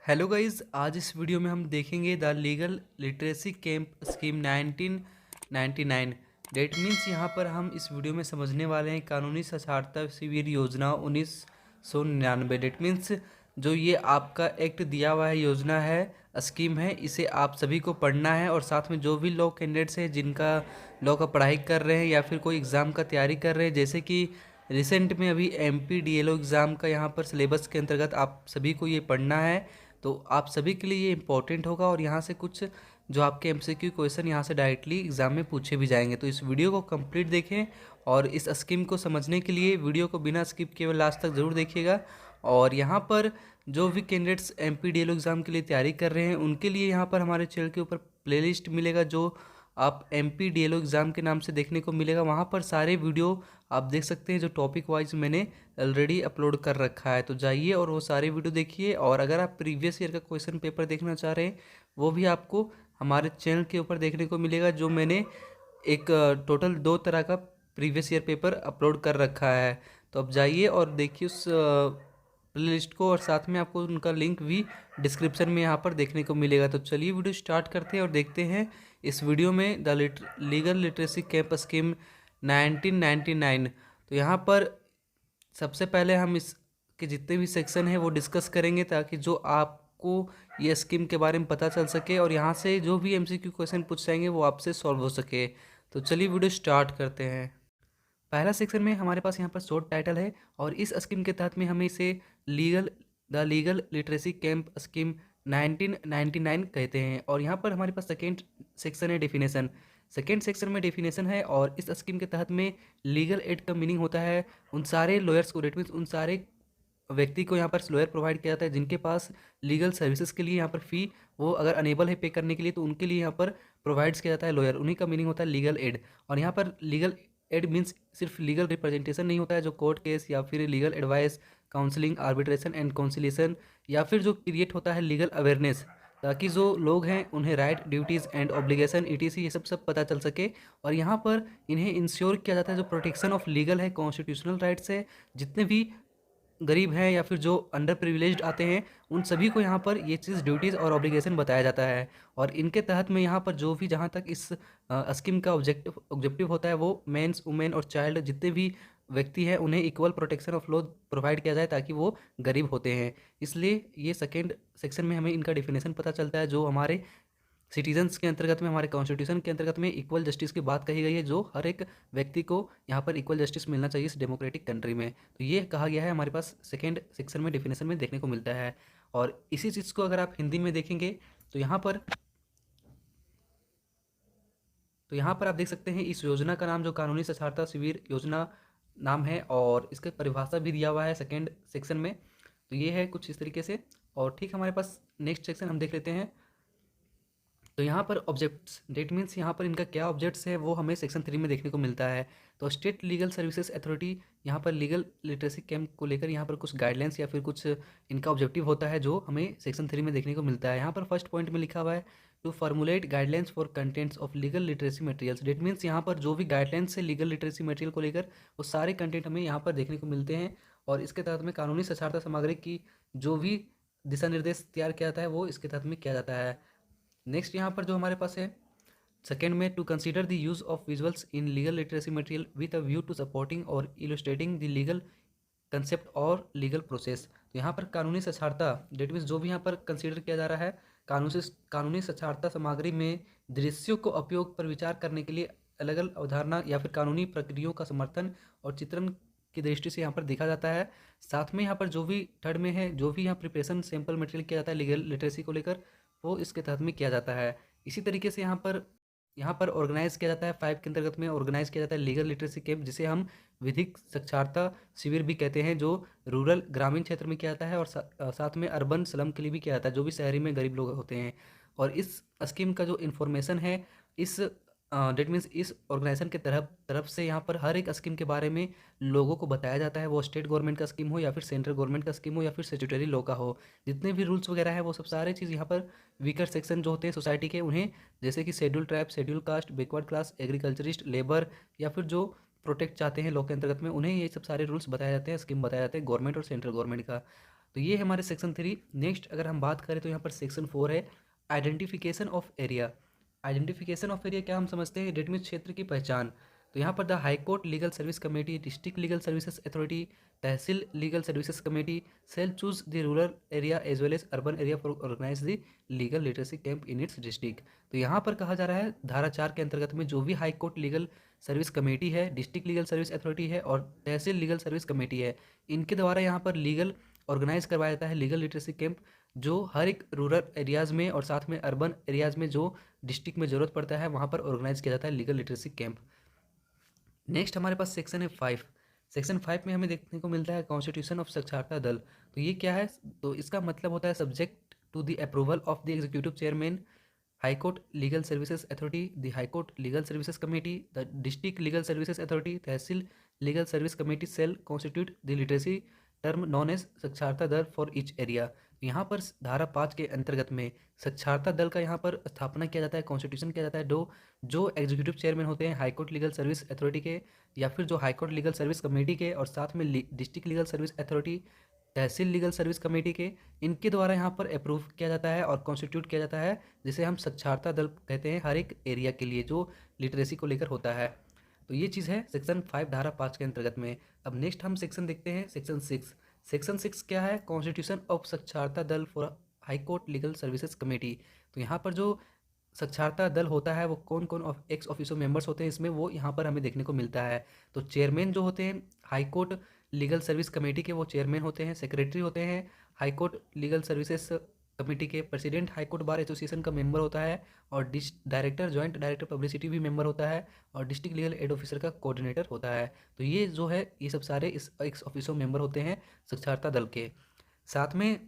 Hello guys, आज इस video में हम देखेंगे the legal literacy camp scheme 1999। Date means यहाँ पर हम इस वीडियो में समझने वाले हैं कानूनी साक्षरता शिविर योजना 1999। डेट मीन्स जो ये आपका एक्ट दिया हुआ है, योजना है, स्कीम है, इसे आप सभी को पढ़ना है। और साथ में जो भी लॉ कैंडिडेट्स हैं जिनका लॉ का पढ़ाई कर रहे हैं या फिर कोई एग्ज़ाम का तैयारी कर रहे हैं, जैसे कि रिसेंट में अभी MPDLO एग्ज़ाम का यहाँ पर सिलेबस के अंतर्गत आप सभी को ये पढ़ना है। तो आप सभी के लिए ये इम्पोर्टेंट होगा और यहाँ से कुछ जो आपके MCQ क्वेश्चन यहाँ से डायरेक्टली एग्जाम में पूछे भी जाएंगे। तो इस वीडियो को कंप्लीट देखें और इस स्कीम को समझने के लिए वीडियो को बिना स्किप किए लास्ट तक ज़रूर देखिएगा। और यहाँ पर जो भी कैंडिडेट्स MPDLO एग्ज़ाम के लिए तैयारी कर रहे हैं उनके लिए यहाँ पर हमारे चैनल के ऊपर प्लेलिस्ट मिलेगा, जो आप MPDLO एग्ज़ाम के नाम से देखने को मिलेगा। वहाँ पर सारे वीडियो आप देख सकते हैं जो टॉपिक वाइज मैंने ऑलरेडी अपलोड कर रखा है। तो जाइए और वो सारे वीडियो देखिए। और अगर आप प्रीवियस ईयर का क्वेश्चन पेपर देखना चाह रहे हैं वो भी आपको हमारे चैनल के ऊपर देखने को मिलेगा, जो मैंने एक टोटल 2 तरह का प्रीवियस ईयर पेपर अपलोड कर रखा है। तो अब जाइए और देखिए उस प्लेलिस्ट को, और साथ में आपको उनका लिंक भी डिस्क्रिप्शन में यहाँ पर देखने को मिलेगा। तो चलिए वीडियो स्टार्ट करते हैं और देखते हैं इस वीडियो में the legal literacy camp scheme 1999। तो यहाँ पर सबसे पहले हम इसके जितने भी सेक्शन हैं वो डिस्कस करेंगे, ताकि जो आपको ये स्कीम के बारे में पता चल सके और यहाँ से जो भी MCQ क्वेश्चन पूछ जाएंगे वो आपसे सॉल्व हो सके। तो चलिए वीडियो स्टार्ट करते हैं। पहला सेक्शन में हमारे पास यहाँ पर शॉर्ट टाइटल है और इस स्कीम के तहत में हमें इसे लीगल लिटरेसी कैंप स्कीम 1999 कहते हैं। और यहाँ पर हमारे पास सेकेंड सेक्शन है डेफिनेशन। सेकेंड सेक्शन में डेफिनेशन है और इस स्कीम के तहत में लीगल एड का मीनिंग होता है उन सारे लॉयर्स को, डेट मीन्स उन सारे व्यक्ति को यहाँ पर लॉयर प्रोवाइड किया जाता है जिनके पास लीगल सर्विसेज के लिए यहाँ पर फ़ी वो अगर अनेबल है पे करने के लिए, तो उनके लिए यहाँ पर प्रोवाइड्स किया जाता है लॉयर। उन्हीं का मीनिंग होता है लीगल एड। और यहाँ पर लीगल एड मीन्स सिर्फ लीगल रिप्रेजेंटेशन नहीं होता है, जो कोर्ट केस या फिर legal advice, counselling, arbitration and conciliation, या फिर जो क्रिएट होता है लीगल अवेयरनेस, ताकि जो लोग हैं उन्हें right, duties and obligation ETC ये सब पता चल सके। और यहाँ पर इन्हें इंश्योर किया जाता है जो प्रोटेक्शन ऑफ लीगल है, कॉन्स्टिट्यूशनल राइट्स है। जितने भी गरीब हैं या फिर जो अंडर प्रिविलेज्ड आते हैं उन सभी को यहाँ पर ये चीज़ ड्यूटीज़ और ऑब्लिगेशन बताया जाता है। और इनके तहत में यहाँ पर जो भी जहाँ तक इस स्कीम का ऑब्जेक्टिव होता है वो मेंस, वुमेन और चाइल्ड जितने भी व्यक्ति हैं उन्हें equal protection of law provide किया जाए, ताकि वो गरीब होते हैं। इसलिए ये सेकेंड सेक्शन में हमें इनका डिफिनेशन पता चलता है, जो हमारे सिटीजन्स के अंतर्गत में, हमारे कॉन्स्टिट्यूशन के अंतर्गत में इक्वल जस्टिस की बात कही गई है, जो हर एक व्यक्ति को यहाँ पर इक्वल जस्टिस मिलना चाहिए इस डेमोक्रेटिक कंट्री में। तो ये कहा गया है, हमारे पास सेकेंड सेक्शन में डिफिनेशन में देखने को मिलता है। और इसी चीज़ को अगर आप हिंदी में देखेंगे तो यहाँ पर आप देख सकते हैं इस योजना का नाम जो कानूनी साक्षरता शिविर योजना नाम है, और इसका परिभाषा भी दिया हुआ है सेकेंड सेक्शन में। तो ये है कुछ इस तरीके से। और ठीक हमारे पास नेक्स्ट सेक्शन हम देख लेते हैं। तो यहाँ पर ऑब्जेक्ट्स, डेट मीन्स यहाँ पर इनका क्या ऑब्जेक्ट्स है वो हमें सेक्शन 3 में देखने को मिलता है। तो स्टेट लीगल सर्विसेज अथॉरिटी यहाँ पर लीगल लिटरेसी कैंप को लेकर यहाँ पर कुछ गाइडलाइंस या फिर कुछ इनका ऑब्जेक्टिव होता है, जो हमें सेक्शन 3 में देखने को मिलता है। यहाँ पर फर्स्ट पॉइंट में लिखा हुआ है to formulate guidelines for contents of legal literacy materials. That means यहाँ पर जो भी गाइडलाइंस है लीगल लिटरेसी मटेरियल को लेकर वो सारे कंटेंट हमें यहाँ पर देखने को मिलते हैं। और इसके तहत में कानूनी साक्षरता सामग्री की जो भी दिशा निर्देश तैयार किया जाता है वो इसके तहत में किया जाता है। नेक्स्ट यहाँ पर जो हमारे पास है सेकेंड में, to consider the use of visuals in legal literacy material with a view to supporting और इलस्ट्रेटिंग द लीगल कंसेप्ट और लीगल प्रोसेस। तो यहाँ पर कानूनी साक्षरता, डेट मीन्स जो भी यहाँ पर कंसीडर किया जा रहा है कानूनी साक्षरता सामग्री में दृश्यों को उपयोग पर विचार करने के लिए अलग अलग अवधारणा या फिर कानूनी प्रक्रियाओं का समर्थन और चित्रण की दृष्टि से यहाँ पर देखा जाता है। साथ में यहाँ पर जो भी थर्ड में है, जो भी यहाँ प्रिपरेशन सैम्पल मटेरियल किया जाता है लीगल लिटरेसी को लेकर, वो इसके तहत में किया जाता है। इसी तरीके से यहाँ पर ऑर्गेनाइज किया जाता है 5 के अंतर्गत में ऑर्गेनाइज किया जाता है लीगल लिटरेसी कैंप, जिसे हम विधिक साक्षरता शिविर भी कहते हैं, जो रूरल ग्रामीण क्षेत्र में किया जाता है और साथ में अर्बन स्लम के लिए भी किया जाता है, जो भी शहरी में गरीब लोग होते हैं। और इस स्कीम का जो इन्फॉर्मेशन है इस डेट मीन्स इस ऑर्गेनाइजेशन के तरफ से यहाँ पर हर एक स्कीम के बारे में लोगों को बताया जाता है, वो स्टेट गवर्नमेंट का स्कीम हो या फिर सेंट्रल गवर्नमेंट का स्कीम हो या फिर स्टैट्यूटरी लॉ का हो। जितने भी रूल्स वगैरह है वो सब सारे चीज़ यहाँ पर वीकर सेक्शन जो होते हैं सोसाइटी के, उन्हें जैसे कि schedule tribe, schedule caste, backward class, agriculturist, labour या फिर जो प्रोटेक्ट चाहते हैं लॉ के अंतर्गत में, उन्हें ये सब सारे रूल्स बताए जाते हैं, स्कीम बताए जाते हैं गवर्नमेंट और सेंट्रल गवर्नमेंट का। तो ये है हमारे सेक्शन 3। नेक्स्ट अगर हम बात करें तो यहाँ पर सेक्शन 4 है identification of area. Identification of area क्या हम समझते हैं, डेट मीन्स क्षेत्र की पहचान। तो यहाँ पर the high court legal service committee, district legal services authority, tehsil legal services committee shall choose the rural area as well as urban area for organise the legal literacy camp in its district. तो यहाँ पर कहा जा रहा है धारा 4 के अंतर्गत में जो भी high court legal service committee है, डिस्ट्रिक्ट लीगल सर्विस अथॉरिटी है और तहसील लीगल सर्विस कमेटी है, इनके द्वारा यहाँ पर लीगल ऑर्गेनाइज करवाया जाता है लीगल लिटरेसी कैंप, जो हर एक रूरल एरियाज़ में और साथ में अर्बन एरियाज़ में जो डिस्ट्रिक्ट में ज़रूरत पड़ता है वहाँ पर ऑर्गेनाइज किया जाता है लीगल लिटरेसी कैंप। नेक्स्ट हमारे पास सेक्शन है 5। सेक्शन 5 में हमें देखने को मिलता है कॉन्स्टिट्यूशन ऑफ साक्षरता दल। तो ये क्या है, तो इसका मतलब होता है subject to the approval of the executive chairman, high court legal services authority, the high court legal services committee, the district legal services authority, tehsil legal service committee shall constitute the literacy term known as साक्षरता दल for each area. यहाँ पर धारा 5 के अंतर्गत में साक्षरता दल का यहाँ पर स्थापना किया जाता है, कॉन्स्टिट्यूशन किया जाता है। जो एग्जीक्यूटिव चेयरमैन होते हैं high court legal service authority के या फिर जो high court legal service committee के और साथ में district legal service authority, tehsil legal service committee के, इनके द्वारा यहाँ पर अप्रूव किया जाता है और कॉन्स्टिट्यूट किया जाता है, जिसे हम साक्षरता दल कहते हैं हर एक एरिया के लिए जो लिटरेसी को लेकर होता है। तो ये चीज़ है सेक्शन 5 धारा 5 के अंतर्गत में। अब नेक्स्ट हम सेक्शन देखते हैं सेक्शन 6। सेक्शन 6 क्या है, कॉन्स्टिट्यूशन ऑफ साक्षरता दल for high court legal services committee. तो यहाँ पर जो साक्षरता दल होता है वो कौन कौन एक्स ऑफिसो मेंबर्स होते हैं इसमें, वो यहाँ पर हमें देखने को मिलता है। तो चेयरमैन जो होते हैं high court legal service committee के, वो चेयरमैन होते हैं। सेक्रेटरी होते हैं high court legal services committee के। President high court bar association का मेंबर होता है और डायरेक्टर जॉइंट डायरेक्टर पब्लिसिटी भी मेंबर होता है और डिस्ट्रिक्ट लीगल एड ऑफिसर का कोऑर्डिनेटर होता है। तो ये जो है ये सब सारे इस एक्स ऑफिसो मेंबर होते हैं साक्षरता दल के। साथ में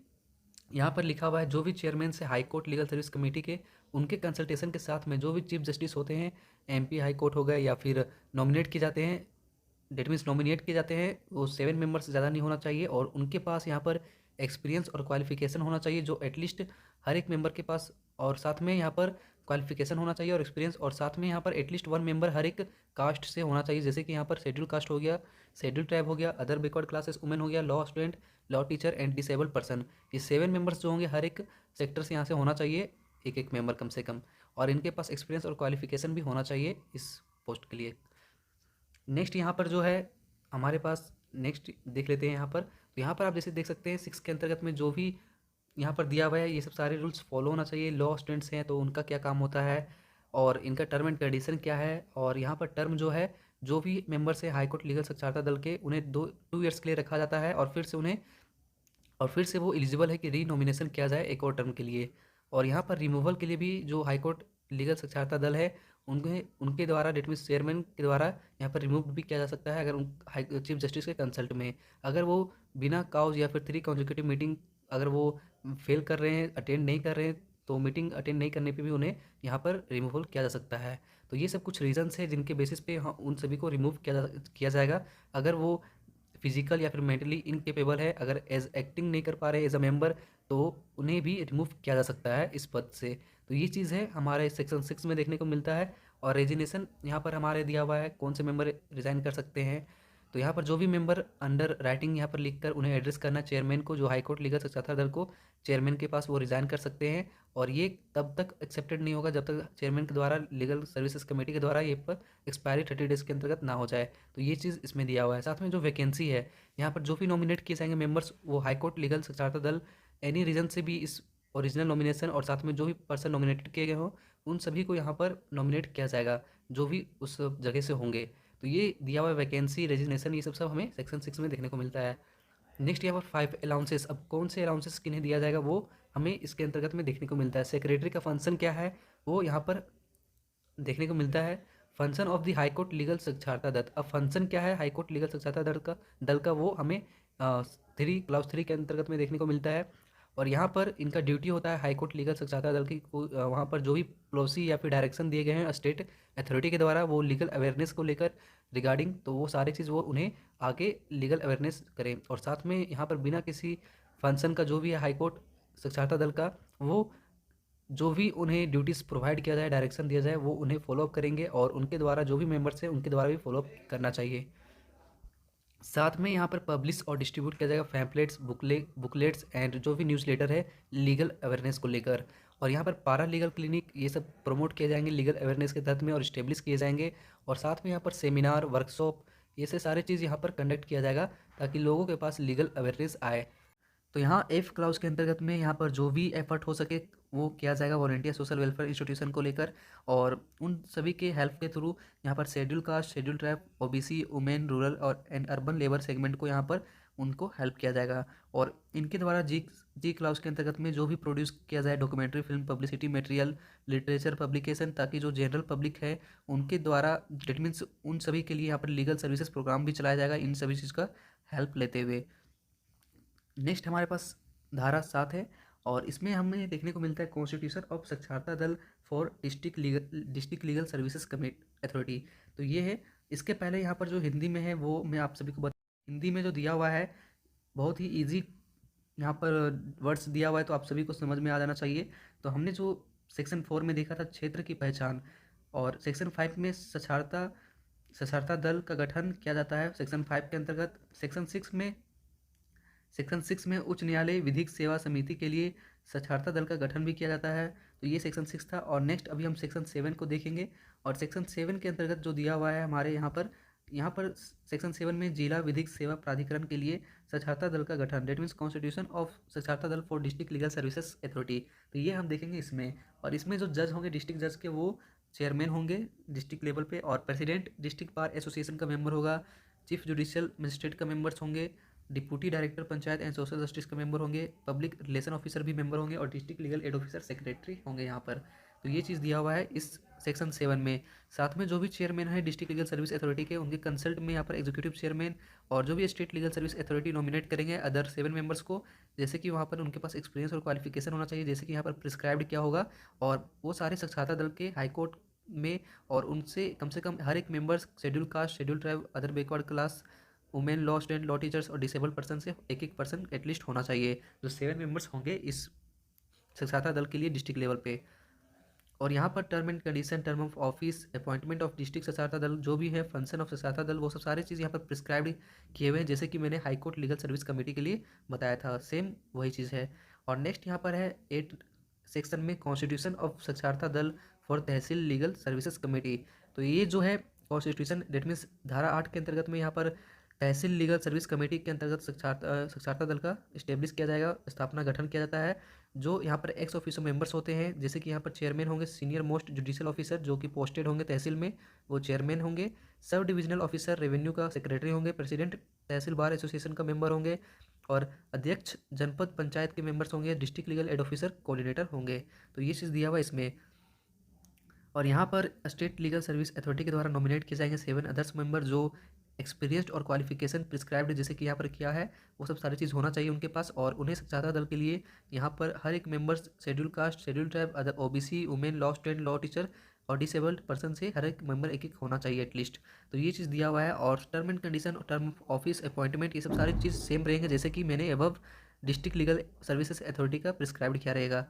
यहाँ पर लिखा हुआ है जो भी चेयरमैन से high court legal service committee के, उनके कंसल्टेशन के साथ में जो भी चीफ जस्टिस होते हैं एमपी हाई कोर्ट हो गए या फिर नॉमिनेट किए जाते हैं, डेट मीन्स नॉमिनेट किए जाते हैं, वो 7 मेंबर से ज़्यादा नहीं होना चाहिए और उनके पास यहाँ पर एक्सपीरियंस और क्वालिफिकेशन होना चाहिए जो एटलीस्ट हर एक मेंबर के पास, और साथ में यहाँ पर क्वालिफिकेशन होना चाहिए और एक्सपीरियंस, और साथ में यहाँ पर एटलीस्ट 1 मेंबर हर एक कास्ट से होना चाहिए। जैसे कि यहाँ पर शेड्यूल कास्ट हो गया, शेड्यूल ट्राइब हो गया, अदर बैकवर्ड क्लासेस वुमेन हो गया, law student, law teacher and disabled person. ये 7 मेंबर्स जो होंगे हर एक सेक्टर से यहाँ से होना चाहिए एक एक मेंबर कम से कम, और इनके पास एक्सपीरियंस और क्वालिफिकेशन भी होना चाहिए इस पोस्ट के लिए। नेक्स्ट यहाँ पर जो है हमारे पास नेक्स्ट देख लेते हैं यहाँ पर। तो यहाँ पर आप जैसे देख सकते हैं 6 के अंतर्गत में जो भी यहाँ पर दिया हुआ है ये सब सारे रूल्स फॉलो होना चाहिए। लॉ स्टूडेंट्स हैं तो उनका क्या काम होता है और इनका टर्म एंड कंडीशन क्या है, और यहाँ पर टर्म जो है जो भी मेंबर्स है हाई कोर्ट लीगल साक्षरता दल के उन्हें 2 ईयर्स के लिए रखा जाता है और फिर से वो एलिजिबल है कि रीनॉमिनेशन किया जाए एक और टर्म के लिए। और यहाँ पर रिमूवल के लिए भी जो हाई कोर्ट लीगल साक्षरता दल है उनके द्वारा डेट मीन्स चेयरमैन के द्वारा यहाँ पर रिमूव भी किया जा सकता है अगर उन चीफ जस्टिस के कंसल्ट में, अगर वो बिना काउज या फिर 3 कॉन्जिक्यूटिव मीटिंग अगर वो फेल कर रहे हैं, अटेंड नहीं कर रहे हैं, तो मीटिंग अटेंड नहीं करने पे भी उन्हें यहाँ पर रिमूवल किया जा सकता है। तो ये सब कुछ रीजंस है जिनके बेसिस पे उन सभी को रिमूव किया जाएगा अगर वो फिजिकल या फिर मेंटली इनकेपेबल है, अगर एज एक्टिंग नहीं कर पा रहे एज अ मेंबर, तो उन्हें भी रिमूव किया जा सकता है इस पद से। तो ये चीज़ है हमारे सेक्शन 6 में देखने को मिलता है। और रेजिग्नेशन यहाँ पर हमारे दिया हुआ है कौन से मेंबर रिज़ाइन कर सकते हैं। तो यहाँ पर जो भी मेंबर अंडर राइटिंग यहाँ पर लिखकर उन्हें एड्रेस करना चेयरमैन को, जो हाई कोर्ट लीगल साक्षरता दल को, चेयरमैन के पास वो रिज़ाइन कर सकते हैं। और ये तब तक एक्सेप्टेड नहीं होगा जब तक चेयरमैन के द्वारा लीगल सर्विसेज कमेटी के द्वारा ये पर एक्सपायरी 30 डेज़ के अंतर्गत ना हो जाए। तो ये चीज़ इसमें दिया हुआ है। साथ में जो वैकेंसी है यहाँ पर जो भी नॉमिनेट किए जाएंगे मेंबर्स वो हाई कोर्ट लीगल साक्षरता दल एनी रीज़न से भी इस ओरिजिनल नॉमिनेशन और साथ में जो भी पर्सन नॉमिनेटेड किए गए हों उन सभी को यहाँ पर नॉमिनेट किया जाएगा जो भी उस जगह से होंगे। तो ये दिया हुआ वैकेंसी रेजिग्नेशन ये सब हमें सेक्शन 6 में देखने को मिलता है। नेक्स्ट यहाँ पर 5 अलाउंसेस, अब कौन से अलाउंसेस किन्हें दिया जाएगा वो हमें इसके अंतर्गत में देखने को मिलता है। सेक्रेटरी का फंक्शन क्या है वो यहाँ पर देखने को मिलता है। Function of the high court legal साक्षरता दल, अब फंक्शन क्या है हाई कोर्ट लीगल साक्षरता दल का वो हमें 3 क्लास 3 के अंतर्गत में देखने को मिलता है। और यहाँ पर इनका ड्यूटी होता है हाई कोर्ट लीगल साक्षरता दल की वहाँ पर जो भी पॉलिसी या फिर डायरेक्शन दिए गए हैं स्टेट अथॉरिटी के द्वारा वो लीगल अवेयरनेस को लेकर रिगार्डिंग, तो वो सारी चीज़ वो उन्हें आगे लीगल अवेयरनेस करें। और साथ में यहाँ पर बिना किसी फंक्शन का जो भी है हाई कोर्ट साक्षरता दल का वो जो भी उन्हें ड्यूटीज़ प्रोवाइड किया जाए, डायरेक्शन दिया जाए, वो उन्हें फॉलोअप करेंगे और उनके द्वारा जो भी मेंबर्स हैं उनके द्वारा भी फॉलोअप करना चाहिए। साथ में यहाँ पर पब्लिश और डिस्ट्रीब्यूट किया जाएगा पैम्पलेट्स, बुकलेट्स एंड जो भी न्यूज़लेटर है लीगल अवेयरनेस को लेकर। और यहाँ पर पारा लीगल क्लिनिक ये सब प्रमोट किए जाएंगे लीगल अवेयरनेस के तहत में और इस्टेब्लिश किए जाएंगे। और साथ में यहाँ पर सेमिनार, वर्कशॉप, ये से सारे चीज़ यहाँ पर कंडक्ट किया जाएगा ताकि लोगों के पास लीगल अवेयरनेस आए। तो यहाँ एफ क्लाउज के अंतर्गत में यहाँ पर जो भी एफर्ट हो सके वो किया जाएगा वॉलंटियर सोशल वेलफेयर इंस्टीट्यूशन को लेकर। और उन सभी के हेल्प के थ्रू यहाँ पर schedule caste, schedule tribe, OBC, women, rural और एंड अर्बन लेबर सेगमेंट को यहाँ पर उनको हेल्प किया जाएगा। और इनके द्वारा जी क्लाउज के अंतर्गत में जो भी प्रोड्यूस किया जाए documentary film, publicity material, literature publication, ताकि जो जनरल पब्लिक है उनके द्वारा डेट मीन्स उन सभी के लिए यहाँ पर लीगल सर्विसेज प्रोग्राम भी चलाया जाएगा इन सभी चीज़ का हेल्प लेते हुए। नेक्स्ट हमारे पास धारा 7 है और इसमें हमें देखने को मिलता है कॉन्स्टिट्यूशन ऑफ साक्षरता दल for district legal services commit authority. तो ये है। इसके पहले यहाँ पर जो हिंदी में है वो मैं आप सभी को हिंदी में जो दिया हुआ है बहुत ही ईजी यहाँ पर वर्ड्स दिया हुआ है तो आप सभी को समझ में आ जाना चाहिए। तो हमने जो सेक्शन 4 में देखा था क्षेत्र की पहचान, और सेक्शन 5 में साक्षरता साक्षरता दल का गठन किया जाता है सेक्शन 5 के अंतर्गत। सेक्शन 6 में उच्च न्यायालय विधिक सेवा समिति के लिए साक्षरता दल का गठन भी किया जाता है। तो ये सेक्शन 6 था। और नेक्स्ट अभी हम सेक्शन 7 को देखेंगे। और सेक्शन 7 के अंतर्गत जो दिया हुआ है हमारे यहाँ पर सेक्शन 7 में जिला विधिक सेवा प्राधिकरण के लिए साक्षरता दल का गठन, डेट मीन्स कॉन्स्टिट्यूशन ऑफ साक्षरता दल for district legal services authority. तो ये हम देखेंगे इसमें। और इसमें जो जज होंगे डिस्ट्रिक्ट जज के वो चेयरमैन होंगे डिस्ट्रिक्ट लेवल पे, और प्रेसिडेंट डिस्ट्रिक्ट बार एसोसिएशन का मेंबर होगा, चीफ जुडिशियल मजिस्ट्रेट का मेंबर्स होंगे, deputy director panchayat and social justice के मेंबर होंगे, पब्लिक रिलेशन ऑफिसर भी मेंबर होंगे और district legal aid officer secretary होंगे यहाँ पर। तो ये चीज़ दिया हुआ है इस सेक्शन 7 में। साथ में जो भी चेयरमैन है डिस्ट्रिक्ट लीगल सर्विस अथॉरिटी के उनके कंसल्ट में यहाँ पर एग्जीक्यूटिव चेयरमैन और जो भी state legal service authority nominate करेंगे अदर 7 मेंबर्स को, जैसे कि वहाँ पर उनके पास एक्सपीरियंस और क्वालिफिकेशन होना चाहिए, जैसे कि यहाँ पर प्रिस्क्राइब्ड क्या होगा। और वो सारे साक्षरता दल के हाईकोर्ट में और उनसे कम से कम हर एक members schedule caste, schedule tribe, other backward class, women law student, law teachers और डिसेबल पर्सन से एक एक पर्सन एटलीस्ट होना चाहिए। जो 7 मेंबर्स होंगे इस साक्षरता दल के लिए डिस्ट्रिक्ट लेवल पे। और यहाँ पर term and condition, term of office, appointment of district साक्षरता दल, जो भी है फंक्शन ऑफ साक्षरता दल, वो सब सारी चीज़ यहाँ पर प्रिस्क्राइब्ड किए हुए हैं, जैसे कि मैंने high court legal service committee के लिए बताया था, सेम वही चीज़ है। और नेक्स्ट यहाँ पर है 8 सेक्शन में कॉन्स्टिट्यूशन ऑफ साक्षरता दल for tehsil legal services committee. तो ये जो है कॉन्स्टिट्यूशन, डेट मीन्स धारा 8 के अंतर्गत में यहाँ पर तहसील लीगल सर्विस कमेटी के अंतर्गत साक्षरता दल का इस्टेब्लिश किया जाएगा, स्थापना गठन किया जाता है। जो यहाँ पर एक्स ऑफिसर मेंबर्स होते हैं, जैसे कि यहाँ पर चेयरमैन होंगे सीनियर मोस्ट जुडिशियल ऑफिसर जो कि पोस्टेड होंगे तहसील में, वो चेयरमैन होंगे। सब डिविजनल ऑफिसर रेवेन्यू का सेक्रेटरी होंगे, प्रेसिडेंट तहसील बार एसोसिएशन का मेंबर होंगे, और अध्यक्ष जनपद पंचायत के मेंबर्स होंगे, district legal aid officer coordinator होंगे। तो ये चीज़ दिया हुआ इसमें। और यहाँ पर स्टेट लीगल सर्विस अथॉरिटी के द्वारा नॉमिनेट किए जाएंगे 7 अदर्स मेंबर जो एक्सपीरियंस्ड और क्वालिफिकेशन प्रिस्क्राइब्ड जैसे कि यहाँ पर किया है वो सब सारी चीज़ होना चाहिए उनके पास। और उन्हें साक्षरता दल के लिए यहाँ पर हर एक members schedule caste, schedule tribe, other OBC, women law student, law teacher और डिसेबल्ड पर्सन से हर एक मेंबर एक एक होना चाहिए एटलीस्ट। तो ये चीज़ दिया हुआ है। और term and condition, term of office, appointment, ये सब सारी चीज़ सेम रहेंगे जैसे कि मैंने above district legal services authority का प्रिस्क्राइब्ड किया रहेगा।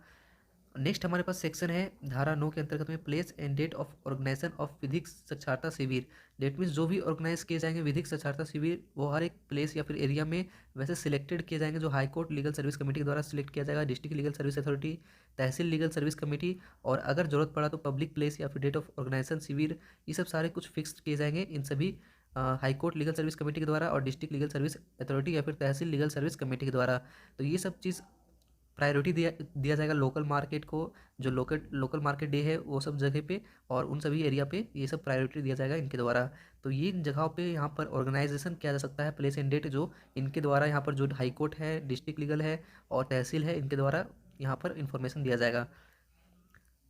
नेक्स्ट हमारे पास सेक्शन है धारा 9 के अंतर्गत में place and date of organisation of विधिक साक्षरता शिविर। डेट मीन्स जो भी ऑर्गेनाइज किए जाएंगे विधिक साक्षरता शिविर वो हर एक प्लेस या फिर एरिया में वैसे सिलेक्टेड किए जाएंगे जो high court legal service committee के द्वारा सिलेक्ट किया जाएगा, district legal service authority, tehsil legal service committee, और अगर जरूरत पड़ा तो पब्लिक प्लेस या फिर डेट ऑफ ऑर्गेनाइजेशन शिविर, ये सब सारे कुछ फिक्स किए जाएंगे इन सभी high court legal service committee के द्वारा और डिस्ट्रिक्ट लीगल सर्विस अथॉरिटी या फिर तहसील लीगल सर्विस कमेटी के द्वारा। तो ये सब चीज़ प्रायोरिटी दिया दिया जाएगा लोकल मार्केट को, जो लोकल मार्केट डे है वो सब जगह पे और उन सभी एरिया पे ये सब प्रायोरिटी दिया जाएगा इनके द्वारा। तो ये इन जगहों पे यहाँ पर ऑर्गेनाइजेशन किया जा सकता है प्लेस एंड डेट जो इनके द्वारा यहाँ पर जो हाई कोर्ट है, डिस्ट्रिक्ट लीगल है और तहसील है इनके द्वारा यहाँ पर इंफॉर्मेशन दिया जाएगा।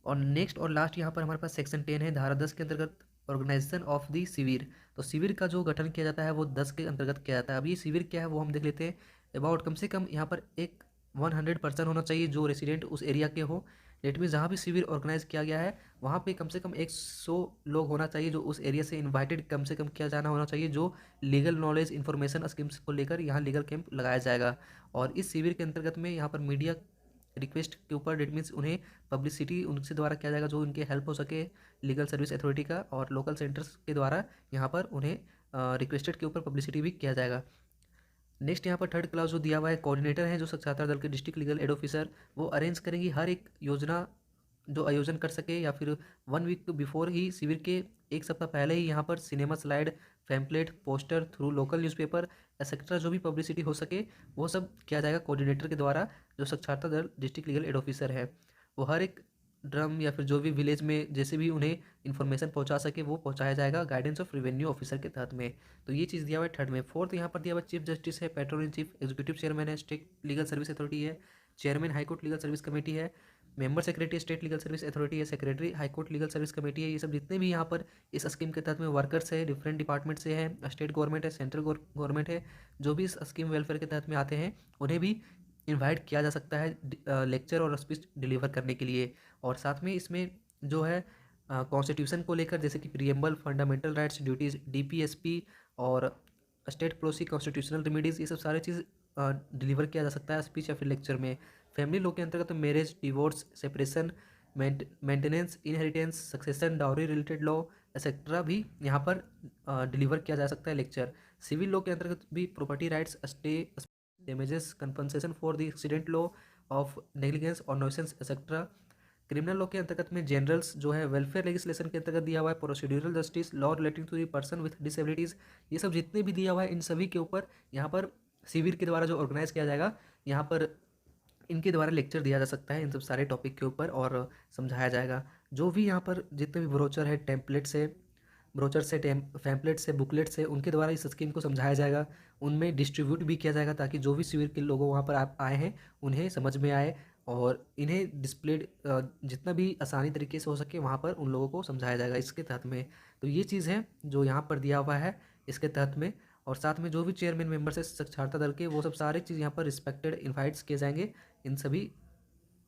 और नेक्स्ट और लास्ट यहाँ पर हमारे पास सेक्शन 10 है धारा 10 के अंतर्गत ऑर्गेनाइजेशन ऑफ दी शिविर। तो शिविर का जो गठन किया जाता है वो 10 के अंतर्गत किया जाता है। अब ये शिविर क्या है वो हम देख लेते हैं। अबाउट कम से कम यहाँ पर एक 100% होना चाहिए जो रेसिडेंट उस एरिया के हो। डेट मीन जहाँ भी शिविर ऑर्गेनाइज किया गया है वहाँ पे कम से कम 100 लोग होना चाहिए जो उस एरिया से इनवाइटेड कम से कम किया जाना होना चाहिए, जो लीगल नॉलेज इन्फॉर्मेशन स्कीम्स को लेकर यहाँ लीगल कैंप लगाया जाएगा। और इस शिविर के अंतर्गत में यहाँ पर मीडिया रिक्वेस्ट के ऊपर डेट मीन्स उन्हें पब्लिसिटी उनसे द्वारा किया जाएगा जो उनके हेल्प हो सके लीगल सर्विस अथॉरिटी का, और लोकल सेंटर्स के द्वारा यहाँ पर उन्हें रिक्वेस्टेड के ऊपर पब्लिसिटी भी किया जाएगा। नेक्स्ट यहाँ पर थर्ड क्लास जो दिया हुआ है, कोऑर्डिनेटर हैं जो साक्षरता दल के डिस्ट्रिक्ट लीगल एड ऑफिसर, वो अरेंज करेंगी हर एक योजना जो आयोजन कर सके, या फिर 1 वीक बिफोर ही शिविर के 1 सप्ताह पहले ही यहाँ पर cinema slide, pamphlet, poster through local newspaper etcetera जो भी पब्लिसिटी हो सके वो सब किया जाएगा कोऑर्डिनेटर के द्वारा। जो साक्षरता दल डिस्ट्रिक्ट लीगल एड ऑफिसर है वो हर एक ड्रम या फिर जो भी विलेज में जैसे भी उन्हें इन्फॉर्मेशन पहुंचा सके वो पहुंचाया जाएगा गाइडेंस ऑफ रेवेन्यू ऑफिसर के तहत में। तो ये चीज़ दिया हुआ है थर्ड में। फोर्थ यहाँ पर दिया हुआ चीफ जस्टिस है, patron in chief, executive chairman है, स्टेट लीगल सर्विस अथॉरिटी है, chairman high court legal service committee है, member secretary state legal service authority है, secretary high court legal service committee है। ये सब जितने भी यहाँ पर इस स्कीम के तहत में वर्कर्स है, डिफरेंट डिपार्टमेंट से है, स्टेट गवर्नमेंट है, सेंट्रल गवर्नमेंट है, जो भी इस स्कीम वेलफेयर के तहत में आते हैं उन्हें भी इनवाइट किया जा सकता है लेक्चर और स्पीच डिलीवर करने के लिए। और साथ में इसमें जो है कॉन्स्टिट्यूशन को लेकर जैसे कि preamble, fundamental rights, duties, DPSP और स्टेट पॉलिसी, कॉन्स्टिट्यूशनल रेमेडीज़, ये सब सारे चीज़ डिलीवर किया जा सकता है स्पीच या फिर लेक्चर में। फैमिली लॉ के अंतर्गत marriage, divorce, separation, maintenance, inheritance, succession, dowry related law etcetera भी यहाँ पर डिलीवर किया जा सकता है लेक्चर। सिविल लॉ के अंतर्गत भी property rights, stay, damages, compensation for the accident law of negligence और nuisance एक्सेट्रा। क्रिमिनल लॉ के अंतर्गत में जनरल्स जो है, वेलफेयर लेजिस्लेशन के अंतर्गत दिया हुआ है procedural justice, law relating to the person with disabilities, ये सब जितने भी दिया हुआ है इन सभी के ऊपर यहाँ पर शिविर के द्वारा जो ऑर्गेनाइज किया जाएगा यहाँ पर इनके द्वारा लेक्चर दिया जा सकता है इन सब सारे टॉपिक के ऊपर और समझाया जाएगा। जो भी यहाँ पर जितने भी ब्रोचर है, टेम्पलेट से, ब्रोचर से, पैम्पलेट से, बुकलेट से, उनके द्वारा इस स्कीम को समझाया जाएगा, उनमें डिस्ट्रीब्यूट भी किया जाएगा ताकि जो भी शिविर के लोग वहाँ पर आप आए हैं उन्हें समझ में आए और इन्हें डिस्प्लेड जितना भी आसानी तरीके से हो सके वहाँ पर उन लोगों को समझाया जाएगा इसके तहत में। तो ये चीज़ है जो यहाँ पर दिया हुआ है इसके तहत में। और साथ में जो भी चेयरमैन मेंबर्स है साक्षरता दल के, वो सब सारे चीज़ यहाँ पर रिस्पेक्टेड इन्वाइट्स किए जाएंगे इन सभी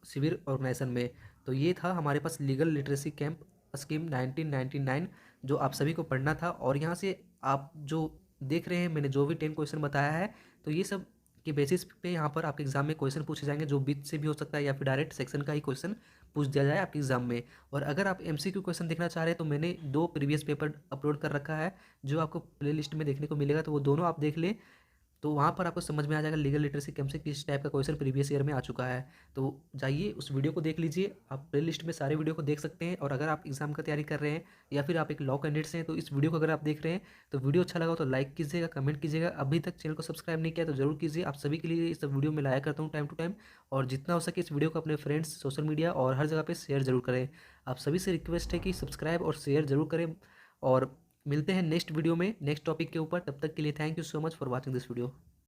शिविर ऑर्गेनाइजेशन में। तो ये था हमारे पास लीगल लिटरेसी कैंप स्कीम 1999 जो आप सभी को पढ़ना था। और यहाँ से आप जो देख रहे हैं मैंने जो भी 10 क्वेश्चन बताया है, तो ये सब के बेसिस पे यहाँ पर आपके एग्जाम में क्वेश्चन पूछे जाएंगे, जो बीच से भी हो सकता है या फिर डायरेक्ट सेक्शन का ही क्वेश्चन पूछ दिया जाए आपके एग्जाम में। और अगर आप एमसीक्यू क्वेश्चन देखना चाह रहे हैं तो मैंने 2 प्रीवियस पेपर अपलोड कर रखा है जो आपको प्ले लिस्ट में देखने को मिलेगा, तो वो दोनों आप देख लें, तो वहाँ पर आपको समझ में आ जाएगा लीगल लिटरेसी कैंप से किस टाइप का क्वेश्चन प्रीवियस ईयर में आ चुका है। तो जाइए उस वीडियो को देख लीजिए, आप प्ले लिस्ट में सारे वीडियो को देख सकते हैं। और अगर आप एग्जाम का तैयारी कर रहे हैं या फिर आप एक लॉ कैंडिडेट्स हैं तो इस वीडियो को अगर आप देख रहे हैं तो वीडियो अच्छा लगा हो तो लाइक कीजिएगा, कमेंट कीजिएगा। अभी तक चैनल को सब्सक्राइब नहीं किया तो जरूर कीजिए। आप सभी के लिए इस वीडियो में लाया करता हूँ टाइम टू टाइम, और जितना हो सके इस वीडियो को अपने फ्रेंड्स, सोशल मीडिया और हर जगह पर शेयर जरूर करें। आप सभी से रिक्वेस्ट है कि सब्सक्राइब और शेयर जरूर करें। और मिलते हैं नेक्स्ट वीडियो में नेक्स्ट टॉपिक के ऊपर। तब तक के लिए thank you so much for watching this video.